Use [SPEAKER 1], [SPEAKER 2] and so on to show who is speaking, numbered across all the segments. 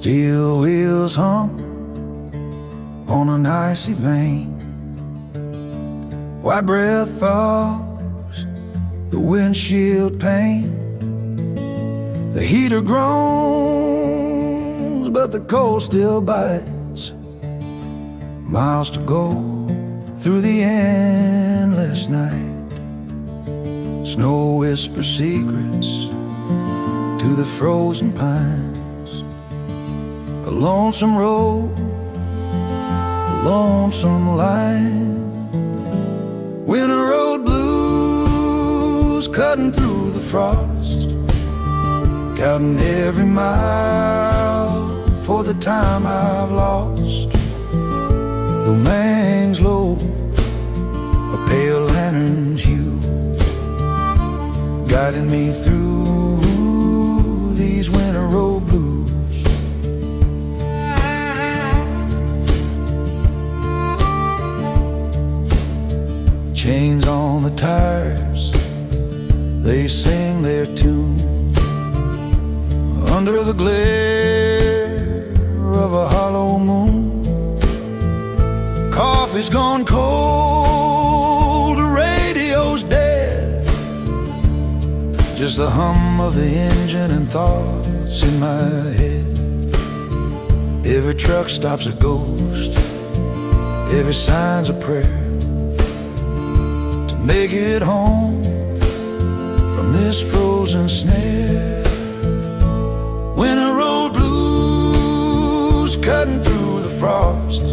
[SPEAKER 1] Steel wheels hum on an icy vein. White breath falls, the windshield pane. The heater groans, but the cold still bites. Miles to go through the endless night. Snow whispers secrets to the frozen pines. A lonesome road, a lonesome line. Winter road blues cutting through the frost. Counting every mile for the time I've lost. The moon hangs low, a pale lantern's hue, guiding me through these winter road blues. Chains on the tires, they sing their tune under the glare of a hollow moon. Coffee's gone cold, the radio's dead. Just the hum of the engine and thoughts in my head. Every truck stops a ghost, every sign's a prayer to make it home from this frozen snare. Winter road blues cutting through the frost.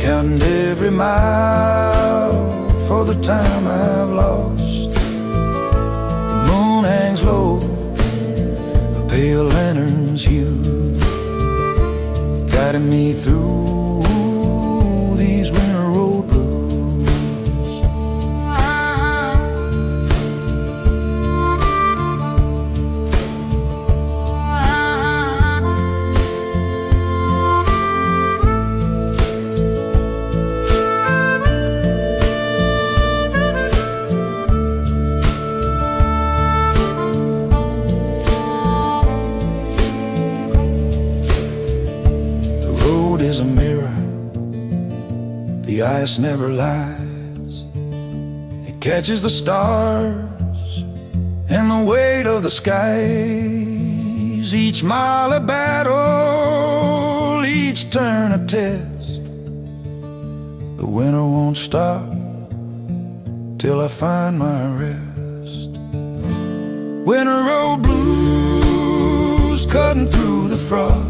[SPEAKER 1] Counting every mile for the time I've lost. The moon hangs low, a pale lantern's hue, guiding me through these winter road blues. Is a mirror, the ice never lies. It catches the stars and the weight of the skies. Each mile a battle, each turn a test. The winter won't stop till I find my rest. Winter road blues cutting through the frost.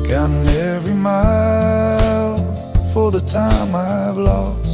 [SPEAKER 1] Counting every mile for the time I've lost.